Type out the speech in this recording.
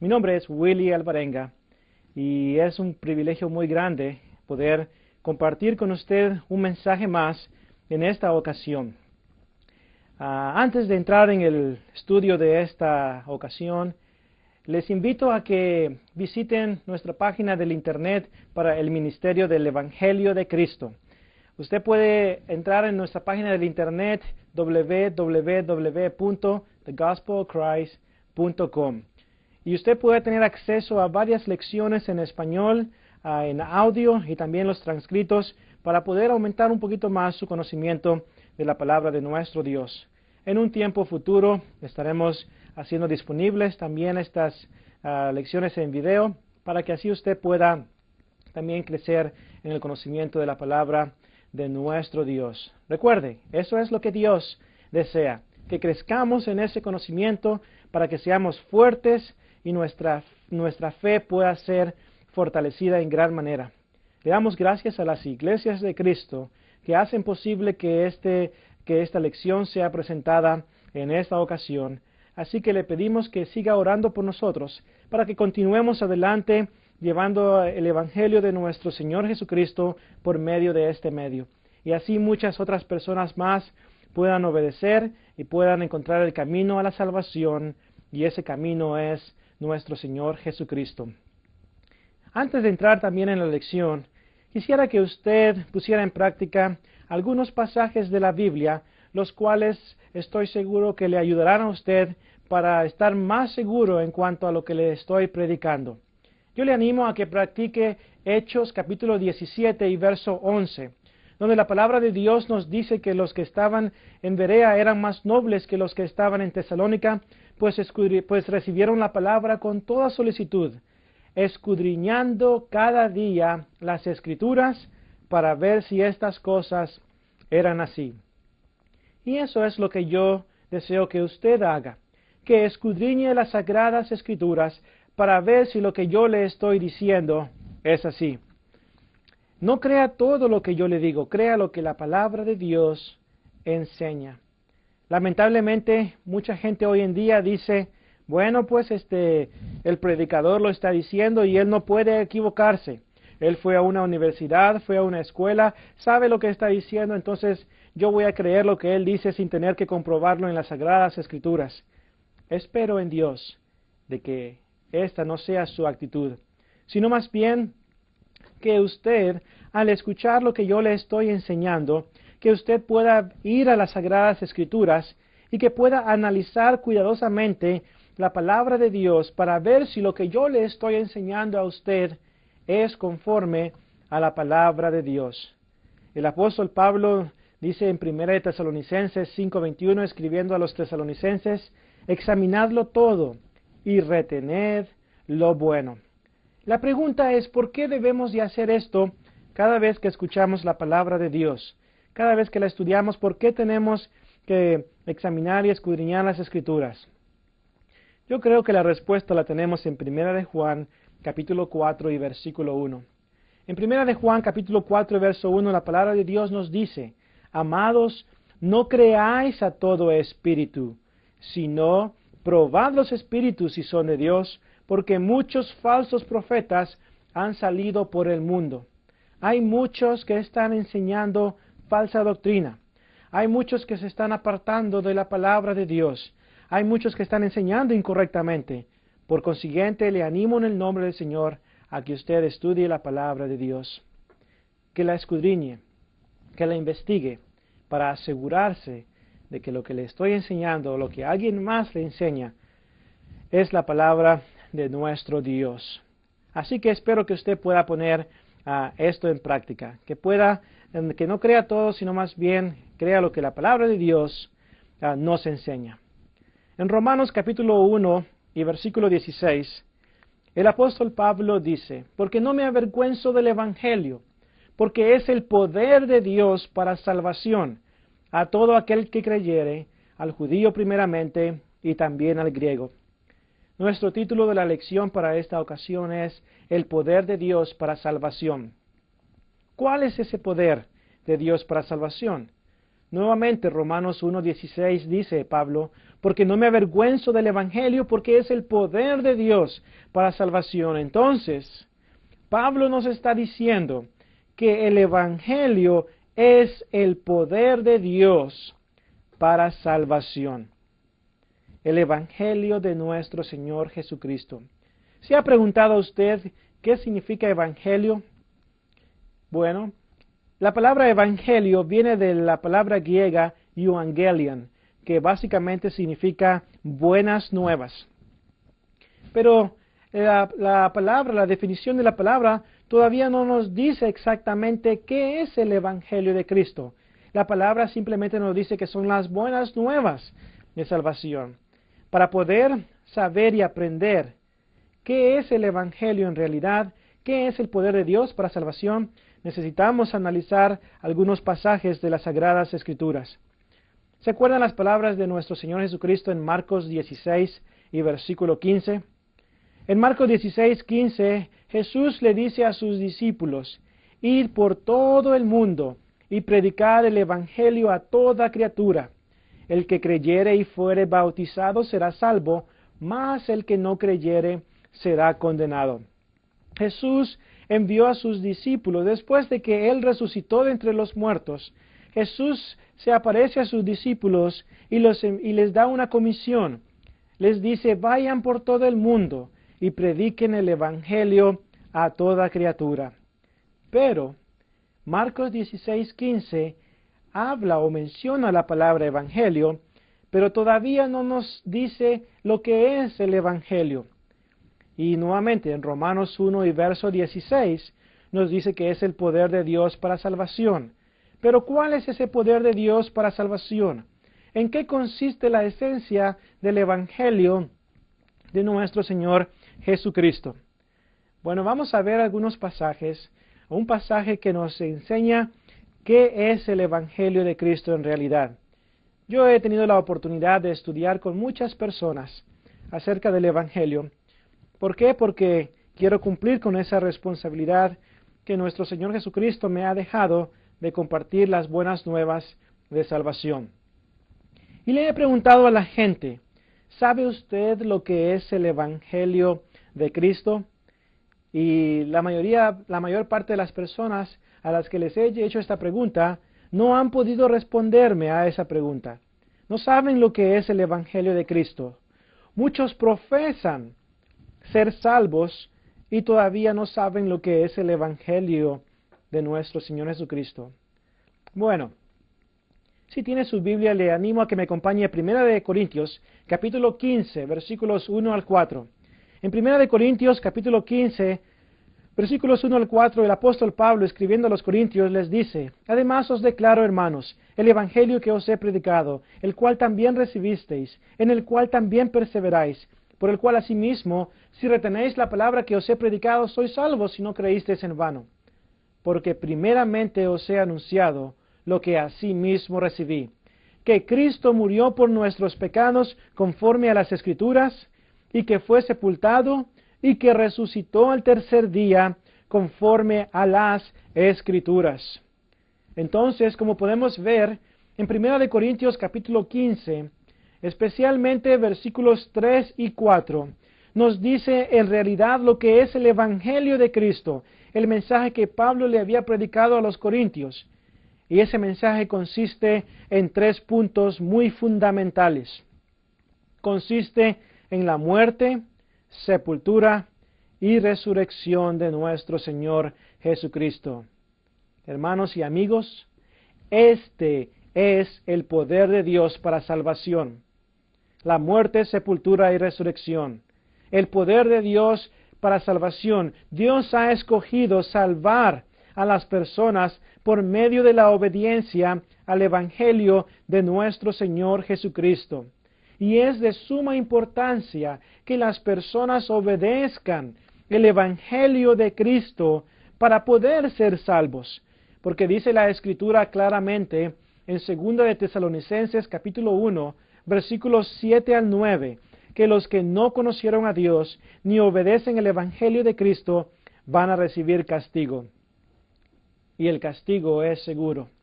Mi nombre es Willy Alvarenga y es un privilegio muy grande poder compartir con usted un mensaje más en esta ocasión. Antes de entrar en el estudio de esta ocasión, les invito a que visiten nuestra página del internet para el Ministerio del Evangelio de Cristo. Usted puede entrar en nuestra página del internet www.thegospelofchrist.com y usted puede tener acceso a varias lecciones en español, en audio y también los transcritos para poder aumentar un poquito más su conocimiento de la palabra de nuestro Dios. En un tiempo futuro estaremos haciendo disponibles también estas lecciones en video para que así usted pueda también crecer en el conocimiento de la palabra de nuestro Dios. Recuerde, eso es lo que Dios desea, que crezcamos en ese conocimiento para que seamos fuertes y nuestra fe pueda ser fortalecida en gran manera. Le damos gracias a las iglesias de Cristo que hacen posible que esta lección sea presentada en esta ocasión. Así que le pedimos que siga orando por nosotros para que continuemos adelante llevando el Evangelio de nuestro Señor Jesucristo por medio de este medio. Y así muchas otras personas más puedan obedecer y puedan encontrar el camino a la salvación, y ese camino es nuestro Señor Jesucristo. Antes de entrar también en la lección, quisiera que usted pusiera en práctica algunos pasajes de la Biblia, los cuales estoy seguro que le ayudarán a usted para estar más seguro en cuanto a lo que le estoy predicando. Yo le animo a que practique Hechos capítulo 17 y verso 11, donde la palabra de Dios nos dice que los que estaban en Berea eran más nobles que los que estaban en Tesalónica, pues recibieron la palabra con toda solicitud, escudriñando cada día las Escrituras para ver si estas cosas eran así. Y eso es lo que yo deseo que usted haga, que escudriñe las Sagradas Escrituras para ver si lo que yo le estoy diciendo es así. No crea todo lo que yo le digo, crea lo que la palabra de Dios enseña. Lamentablemente, mucha gente hoy en día dice, bueno, pues el predicador lo está diciendo y él no puede equivocarse. Él fue a una universidad, fue a una escuela, sabe lo que está diciendo, entonces yo voy a creer lo que él dice sin tener que comprobarlo en las Sagradas Escrituras. Espero en Dios de que esta no sea su actitud, sino más bien que usted, al escuchar lo que yo le estoy enseñando, que usted pueda ir a las Sagradas Escrituras y que pueda analizar cuidadosamente la palabra de Dios para ver si lo que yo le estoy enseñando a usted es conforme a la palabra de Dios. El apóstol Pablo dice en 1 Tesalonicenses 5:21, escribiendo a los tesalonicenses, examinadlo todo y retened lo bueno. La pregunta es, ¿por qué debemos de hacer esto cada vez que escuchamos la palabra de Dios? Cada vez que la estudiamos, ¿por qué tenemos que examinar y escudriñar las Escrituras? Yo creo que la respuesta la tenemos en 1 de Juan, capítulo 4 y versículo 1. En 1 de Juan, capítulo 4 y verso 1, la palabra de Dios nos dice, amados, no creáis a todo espíritu, sino probad los espíritus si son de Dios, porque muchos falsos profetas han salido por el mundo. Hay muchos que están enseñando falsa doctrina. Hay muchos que se están apartando de la palabra de Dios. Hay muchos que están enseñando incorrectamente. Por consiguiente, le animo en el nombre del Señor a que usted estudie la palabra de Dios, que la escudriñe, que la investigue, para asegurarse de que lo que le estoy enseñando o lo que alguien más le enseña es la palabra de nuestro Dios. Así que espero que usted pueda poner esto en práctica, que no crea todo, sino más bien crea lo que la palabra de Dios nos enseña. En Romanos capítulo 1 y versículo 16, el apóstol Pablo dice, porque no me avergüenzo del Evangelio, porque es el poder de Dios para salvación a todo aquel que creyere, al judío primeramente y también al griego. Nuestro título de la lección para esta ocasión es el poder de Dios para salvación. ¿Cuál es ese poder de Dios para salvación? Nuevamente, Romanos 1:16 dice Pablo, porque no me avergüenzo del Evangelio, porque es el poder de Dios para salvación. Entonces, Pablo nos está diciendo que el Evangelio es el poder de Dios para salvación. El Evangelio de nuestro Señor Jesucristo. ¿Se ha preguntado usted qué significa Evangelio? Bueno, la palabra Evangelio viene de la palabra griega euangelion, que básicamente significa buenas nuevas. Pero la definición de la palabra todavía no nos dice exactamente qué es el Evangelio de Cristo. La palabra simplemente nos dice que son las buenas nuevas de salvación. Para poder saber y aprender qué es el Evangelio en realidad, qué es el poder de Dios para salvación, necesitamos analizar algunos pasajes de las Sagradas Escrituras. ¿Se acuerdan las palabras de nuestro Señor Jesucristo en Marcos 16 y versículo 15? En Marcos 16:15, Jesús le dice a sus discípulos, id por todo el mundo y predicad el Evangelio a toda criatura. El que creyere y fuere bautizado será salvo, mas el que no creyere será condenado. Jesús envió a sus discípulos después de que Él resucitó de entre los muertos. Jesús se aparece a sus discípulos y les da una comisión. Les dice, vayan por todo el mundo y prediquen el Evangelio a toda criatura. Pero Marcos 16:15 habla o menciona la palabra Evangelio, pero todavía no nos dice lo que es el Evangelio. Y nuevamente en Romanos 1 y verso 16 nos dice que es el poder de Dios para salvación. Pero ¿cuál es ese poder de Dios para salvación? ¿En qué consiste la esencia del Evangelio de nuestro Señor Jesucristo? Bueno, vamos a ver algunos pasajes. Un pasaje que nos enseña qué es el Evangelio de Cristo en realidad. Yo he tenido la oportunidad de estudiar con muchas personas acerca del Evangelio. ¿Por qué? Porque quiero cumplir con esa responsabilidad que nuestro Señor Jesucristo me ha dejado de compartir las buenas nuevas de salvación. Y le he preguntado a la gente, ¿sabe usted lo que es el Evangelio de Cristo? Y la mayor parte de las personas a las que les he hecho esta pregunta no han podido responderme a esa pregunta. No saben lo que es el Evangelio de Cristo. Muchos profesan ser salvos y todavía no saben lo que es el Evangelio de nuestro Señor Jesucristo. Bueno, si tiene su Biblia, le animo a que me acompañe a 1 Corintios, capítulo 15, versículos 1 al 4. En 1 Corintios, capítulo 15, versículos 1 al 4, el apóstol Pablo, escribiendo a los Corintios, les dice, además os declaro, hermanos, el Evangelio que os he predicado, el cual también recibisteis, en el cual también perseveráis, por el cual asimismo, si retenéis la palabra que os he predicado, sois salvos si no creísteis en vano. Porque primeramente os he anunciado lo que asimismo recibí, que Cristo murió por nuestros pecados conforme a las Escrituras, y que fue sepultado, y que resucitó al tercer día conforme a las Escrituras. Entonces, como podemos ver, en 1 Corintios capítulo 15, especialmente versículos 3 y 4, nos dice en realidad lo que es el Evangelio de Cristo, el mensaje que Pablo le había predicado a los Corintios. Y ese mensaje consiste en 3 puntos muy fundamentales. Consiste en la muerte, sepultura y resurrección de nuestro Señor Jesucristo. Hermanos y amigos, este es el poder de Dios para salvación. La muerte, sepultura y resurrección. El poder de Dios para salvación. Dios ha escogido salvar a las personas por medio de la obediencia al Evangelio de nuestro Señor Jesucristo. Y es de suma importancia que las personas obedezcan el Evangelio de Cristo para poder ser salvos. Porque dice la Escritura claramente en 2 de Tesalonicenses capítulo 1, versículos 7 al 9, que los que no conocieron a Dios ni obedecen el Evangelio de Cristo van a recibir castigo. Y el castigo es seguro.